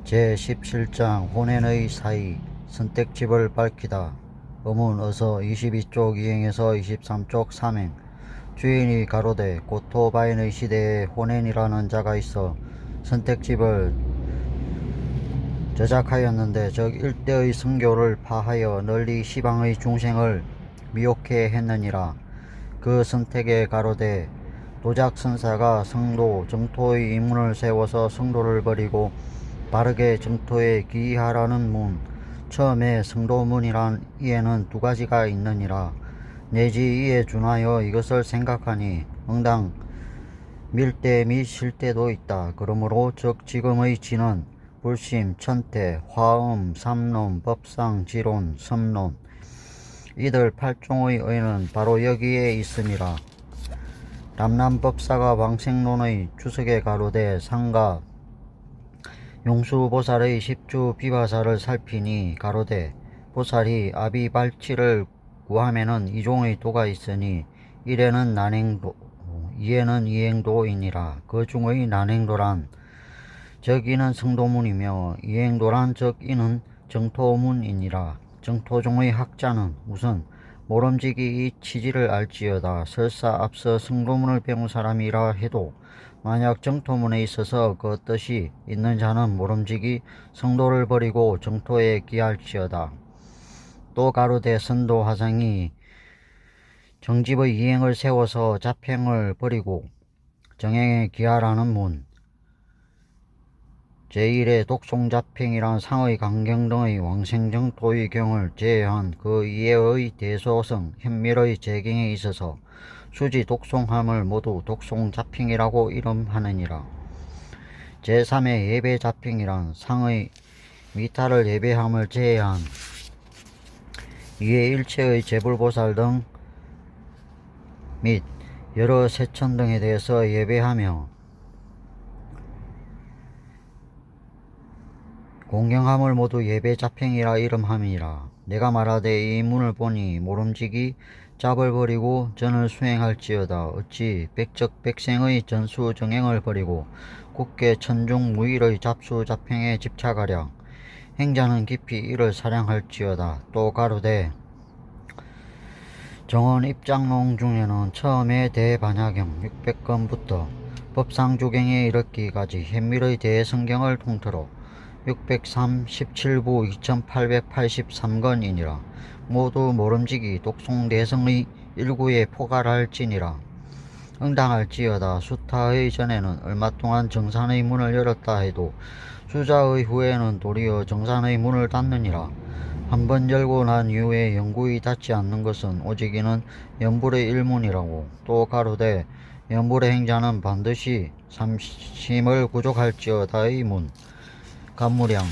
제17장 혼인의 사의 선택집을 밝히다. 음운 어서 22쪽 이행에서 23쪽 삼행. 주인이 가로되 고토바인의 시대에 혼인이라는 자가 있어 선택집을 저작하였는데 적 일대의 성교를 파하여 널리 시방의 중생을 미혹해 했느니라. 그 선택에 가로되 도작 선사가 성도 정토의 이문을 세워서 성도를 버리고 바르게 정토에 기하라는 문. 처음에 성도문이란 이에는 두 가지가 있느니라. 내지 이에 준하여 이것을 생각하니 응당 밀대 및 실대도 있다. 그러므로 즉 지금의 지는 불심, 천태, 화음, 삼론, 법상, 지론, 섬론 이들 8종의 의는 바로 여기에 있음이라. 남남법사가 왕생론의 주석에 가로되 상가 용수보살의 십주 비바사를 살피니 가로되 보살이 아비발치를 구하면은 이종의 도가 있으니 일에는 난행도 이에는 이행도이니라. 그 중의 난행도란 적 이는 성도문이며 이행도란 적 이는 정토문이니라. 정토종의 학자는 우선 모름지기 이 취지를 알지어다. 설사 앞서 성도문을 배운 사람이라 해도 만약 정토문에 있어서 그 뜻이 있는 자는 모름지기 성도를 버리고 정토에 기할지어다. 또 가로되 선도 화상이 정집의 이행을 세워서 잡행을 버리고 정행에 기하라는 문. 제1의 독송잡행이란 상의 강경 등의 왕생정토의 경을 제외한 그 이외의 대소성 현밀의 재경에 있어서 수지 독송함을 모두 독송잡행이라고 이름하느니라. 제3의 예배잡행이란 상의 미타를 예배함을 제외한 이에 일체의 제불보살 등 및 여러 세천 등에 대해서 예배하며 공경함을 모두 예배잡행이라 이름함이라. 내가 말하되 이 문을 보니 모름지기 잡을 버리고 전을 수행할지어다. 어찌 백적 백생의 전수 정행을 버리고 굳게 천중 무일의 잡수 잡행에 집착하랴. 행자는 깊이 이를 사량할지어다. 또 가로되 정원 입장롱 중에는 처음에 대반야경 600권부터 법상주경에 이르기까지 현밀의 대성경을 통틀어 603 17부 2883권이니라. 모두 모름지기 독송대성의 일구에 포괄할지니라. 응당할지어다. 수타의 전에는 얼마 동안 정산의 문을 열었다 해도 수자의 후에는 도리어 정산의 문을 닫느니라. 한번 열고 난 이후에 영구히 닫지 않는 것은 오직 이는 연불의 일문이라고. 또 가로되 연불의 행자는 반드시 삼심을 구족할지어다의 문. 간무량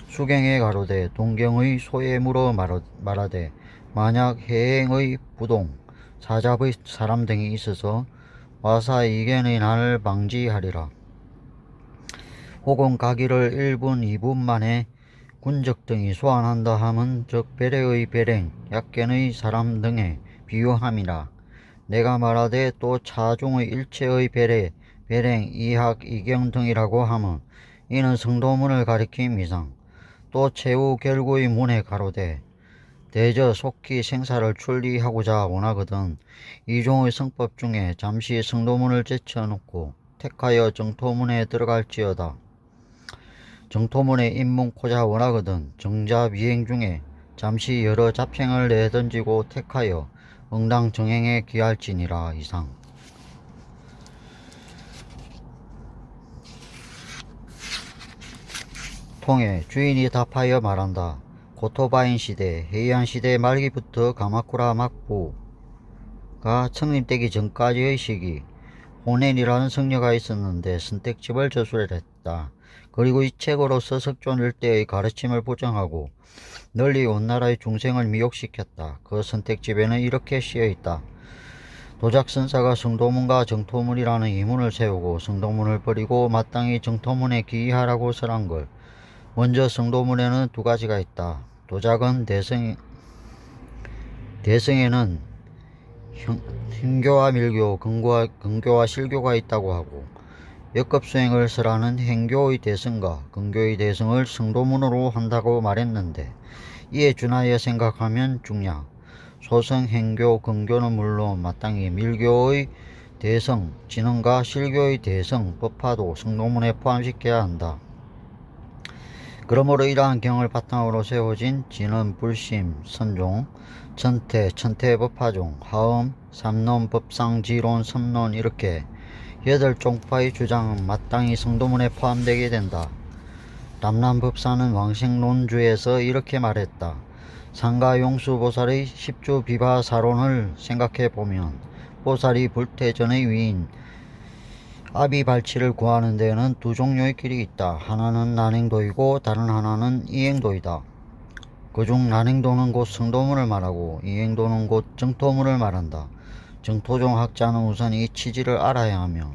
수경에 가로되 동경의 소에 물어 말하되 만약 해행의 부동 사잡의 사람 등이 있어서 와사 이견의 난을 방지하리라. 혹은 가기를 1분 2분 만에 군적 등이 소환한다 함은 즉 배례의 배랭 약견의 사람 등에 비유함이라. 내가 말하되 또 차종의 일체의 배례 배랭 이학 이경 등이라고 함은 이는 성도문을 가리킴 이상. 또 최후 결구의 문에 가로되 대저 속히 생사를 출리하고자 원하거든 이 종의 성법 중에 잠시 성도문을 제쳐놓고 택하여 정토문에 들어갈지어다. 정토문에 입문코자 원하거든 정자 비행 중에 잠시 여러 잡행을 내던지고 택하여 응당 정행에 기할지니라. 이상. 통해 주인이 답하여 말한다. 고토바인 시대 헤이안 시대 말기부터 가마쿠라 막부가 창립되기 전까지의 시기 호넨이라는 성녀가 있었는데 선택집을 저술했다. 그리고 이 책으로서 석존 일대의 가르침을 부정하고 널리 온 나라의 중생을 미혹시켰다. 그 선택집에는 이렇게 쓰여있다. 도작선사가 성도문과 정토문이라는 이문을 세우고 성도문을 버리고 마땅히 정토문에 기하라고 설한걸. 먼저 성도문에는 두 가지가 있다. 도작은 대성에는 hin교와 밀교, 근교와 실교가 있다고 하고 역급수행을 설하는 행교의 대승과 근교의 대승을 성도문으로 한다고 말했는데 이에 준하여 생각하면 중야 소승, 행교, 근교는 물론 마땅히 밀교의 대성, 진흥과 실교의 대성, 법화도 성도문에 포함시켜야 한다. 그러므로 이러한 경을 바탕으로 세워진 진은, 불심, 선종, 천태, 천태법화종, 하음, 삼론, 법상, 지론, 선론 이렇게 8종파의 주장은 마땅히 성도문에 포함되게 된다. 남남법사는 왕생론주에서 이렇게 말했다. 상가용수보살의 십주비바사론을 생각해보면 보살이 불퇴전의 위인 아비발치를 구하는 데에는 두 종류의 길이 있다. 하나는 난행도이고 다른 하나는 이행도이다. 그중 난행도는 곧 성도문을 말하고 이행도는 곧 정토문을 말한다. 정토종 학자는 우선 이 취지를 알아야 하며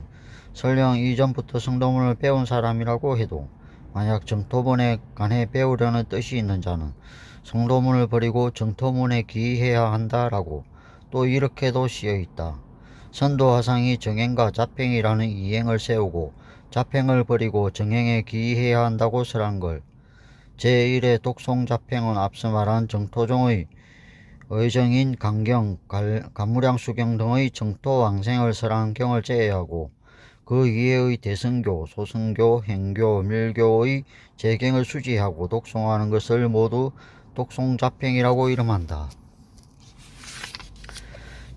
설령 이전부터 성도문을 배운 사람이라고 해도 만약 정토문에 관해 배우려는 뜻이 있는 자는 성도문을 버리고 정토문에 기해야 한다라고 또 이렇게도 쓰여있다. 선도화상이 정행과 자팽이라는 이행을 세우고 자팽을 버리고 정행에 기해야 한다고 설한 걸 제1의 독송자팽은 앞서 말한 정토종의 의정인, 강경, 간무량수경 등의 정토왕생을 설한 경을 제외하고 그 이외의 대승교, 소승교, 행교, 밀교의 재경을 수지하고 독송하는 것을 모두 독송자팽이라고 이름한다.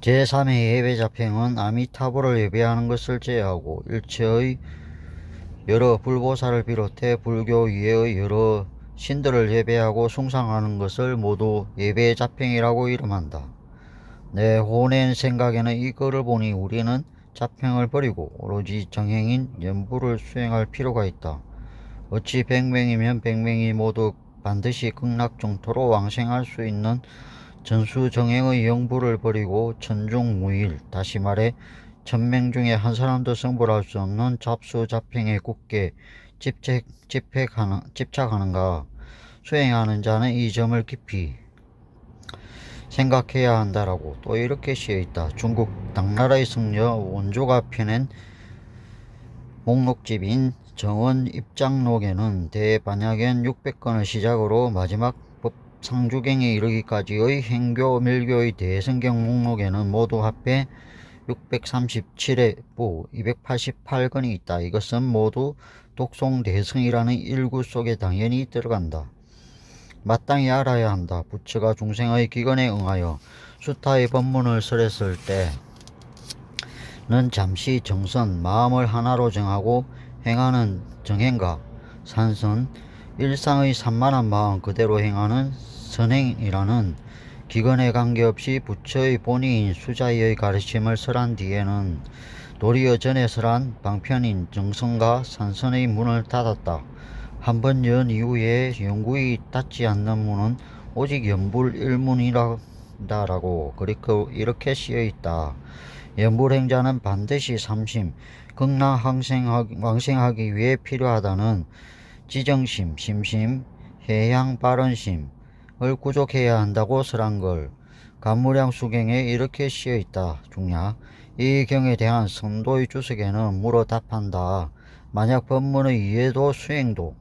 제3의 예배자팽은 아미타불을 예배하는 것을 제외하고 일체의 여러 불보살을 비롯해 불교 이외의 여러 신들을 예배하고 숭상하는 것을 모두 예배자팽이라고 이름한다. 내 혼의 생각에는 이거를 보니 우리는 자팽을 버리고 오로지 정행인 연부를 수행할 필요가 있다. 어찌 100명이면 100명이 모두 반드시 극락정토로 왕생할 수 있는 전수정행의 영부를 버리고 천중무일, 다시 말해 1000명 중에 한 사람도 승부할 수 없는 잡수자팽에 굳게 집착하는가. 수행하는 자는 이 점을 깊이 생각해야 한다라고 또 이렇게 쓰여있다. 중국 당나라의 승려 원조가 펴낸 목록집인 정원 입장록에는 대반야견 600건을 시작으로 마지막 법상주경에 이르기까지의 행교 밀교의 대성경 목록에는 모두 합해 637회 부 288건이 있다. 이것은 모두 독송대승이라는 일구 속에 당연히 들어간다. 마땅히 알아야 한다. 부처가 중생의 기근에 응하여 수타의 법문을 설했을 때는 잠시 정선, 마음을 하나로 정하고 행하는 정행과 산선, 일상의 산만한 마음 그대로 행하는 선행이라는 기근에 관계없이 부처의 본의인 수자의 가르침을 설한 뒤에는 도리어 전에 설한 방편인 정선과 산선의 문을 닫았다. 한번 연 이후에 영구히 닫지 않는 문은 오직 연불일문이라고 이렇게 쓰여있다. 연불행자는 반드시 삼심, 극락왕생하기 위해 필요하다는 지정심, 심심, 해양 바른심을 구족해야 한다고 설한 걸 간무량수경에 이렇게 쓰여있다. 중야 이 경에 대한 선도의 주석에는 물어 답한다. 만약 법문의 이해도 수행도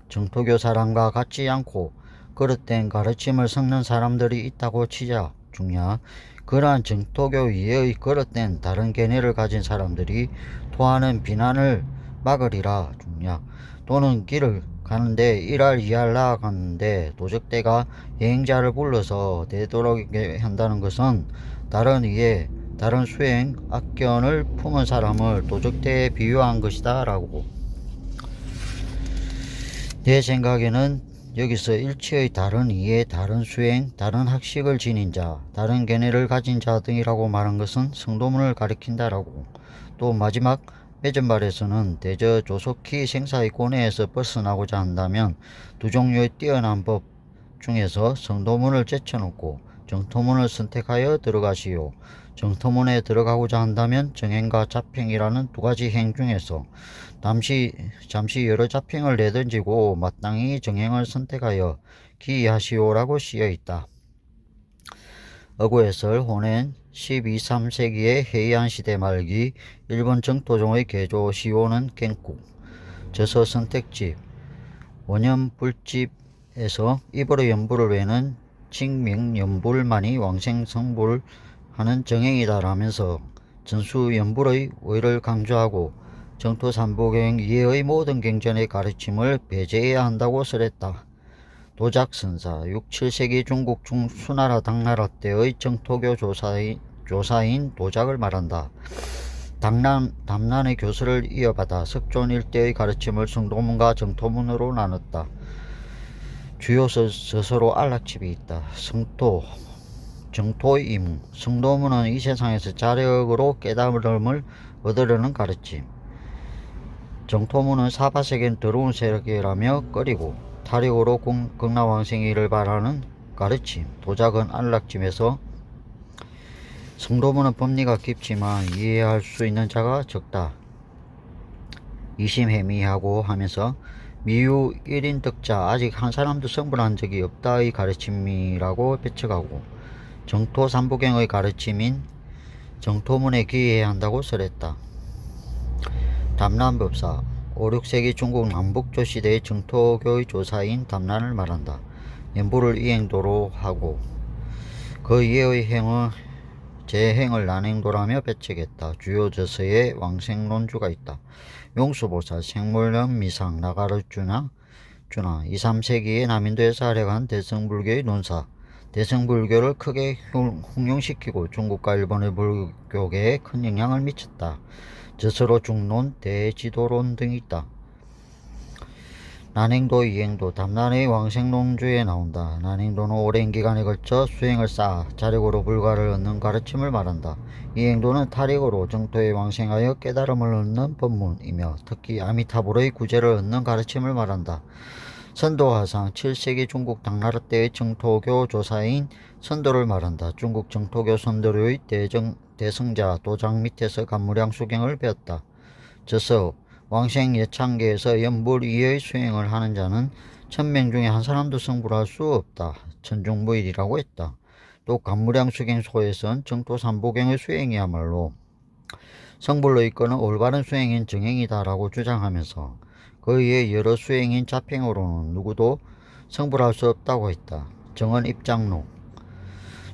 정토교 사람과 같지 않고 그릇된 가르침을 섞는 사람들이 있다고 치자. 중야 그러한 정토교 이해의 그릇된 다른 견해를 가진 사람들이 토하는 비난을 막으리라. 중야 또는 길을 가는데 1할 2할 나아가는데 도적대가 여행자를 불러서 되도록게 한다는 것은 다른 이해, 다른 수행, 악견을 품은 사람을 도적대에 비유한 것이다 라고. 내 생각에는 여기서 일체의 다른 이해, 다른 수행, 다른 학식을 지닌 자, 다른 견해를 가진 자 등이라고 말한 것은 성도문을 가리킨다라고. 또 마지막 매전말에서는 대저 조속히 생사의 고뇌에서 벗어나고자 한다면 두 종류의 뛰어난 법 중에서 성도문을 제쳐놓고 정토문을 선택하여 들어가시오. 정토문에 들어가고자 한다면 정행과 자팽이라는 두 가지 행 중에서 잠시 여러 자팽을 내던지고 마땅히 정행을 선택하여 기하시오라고 쓰여있다. 어구해설 혼엔 12, 3세기의 헤이안 시대 말기 일본 정토종의 개조 시호는 갱국, 저서 선택집, 원연불집에서 입으로 연불을 외는 칙명연불만이 왕생성불 하는 정행이다라면서 전수연불의 의를 강조하고 정토 삼보경 이해의 모든 경전의 가르침을 배제해야 한다고 설했다. 도작선사 6, 7세기 중국 수나라 당나라 때의 정토교 조사인 도작을 말한다. 담난의 교수를 이어받아 석존 일대의 가르침을 성도문과 정토문으로 나눴다. 주요 저서로 안락집이 있다. 정토의 이무. 성도문은 이 세상에서 자력으로 깨달음을 얻으려는 가르침. 정토문은 사바세계는 더러운 세계라며 꺼리고 탈익으로 극락왕생이를 바라는 가르침. 도작은 안락집에서 성도문은 법리가 깊지만 이해할 수 있는 자가 적다. 이심해미하고 하면서 미유 1인 덕자 아직 한 사람도 성불한 적이 없다의 가르침이라고 배척하고 정토 삼부경의 가르침인 정토문에 기해야 한다고 설했다. 담란법사 5, 6세기 중국 남북조 시대의 정토교의 조사인 담란을 말한다. 연불을 이행도로 하고 그 이해의 제행을 난행도라며 배척했다. 주요 저서에 왕생론주가 있다. 용수보살, 생물련 미상, 나가르주나 2, 3세기에 남인도에서 활약한 대승불교의 논사, 대승불교를 크게 흥용시키고 중국과 일본의 불교계에 큰 영향을 미쳤다. 저서로 중론, 대지도론 등이 있다. 난행도, 이행도, 담난의 왕생론주에 나온다. 난행도는 오랜 기간에 걸쳐 수행을 쌓아 자력으로 불가를 얻는 가르침을 말한다. 이행도는 탈익으로 정토에 왕생하여 깨달음을 얻는 법문이며 특히 아미타불의 구제를 얻는 가르침을 말한다. 선도화상 7세기 중국 당나라 때의 정토교 조사인 선도를 말한다. 중국 정토교 선도료의 대승자 도장 밑에서 간무량 수경을 배웠다. 저서 왕생 예창계에서 연불 2의 수행을 하는 자는 1000명 중에 한 사람도 성불할 수 없다. 천중무일이라고 했다. 또 간무량 수경소에선 정토 삼보경의 수행이야말로 성불로 이끄는 올바른 수행인 정행이다라고 주장하면서 그의 여러 수행인 자평으로는 누구도 성불할 수 없다고 했다. 정원 입장록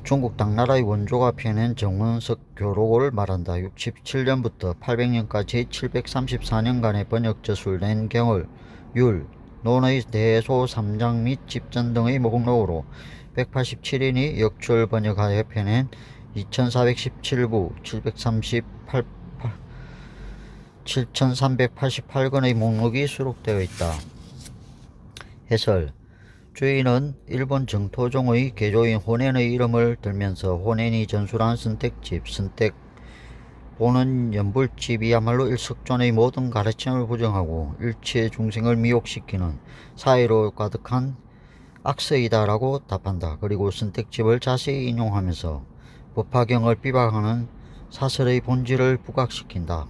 중국 당나라의 원조가 펴낸 정원석 교록을 말한다. 67년부터 800년까지 734년간의 번역 저술된 경을, 율, 논의 대소 3장 및 집전 등의 목록으로 187인이 역출 번역하여 펴낸 2417부 7388건의 목록이 수록되어 있다. 해설 주인은 일본 정토종의 개조인 혼엔의 이름을 들면서 혼엔이 전술한 선택집, 선택보는 연불집이야말로 일석존의 모든 가르침을 부정하고 일체의 중생을 미혹시키는 사회로 가득한 악서이다라고 답한다. 그리고 선택집을 자세히 인용하면서 법화경을 비방하는 사설의 본질을 부각시킨다.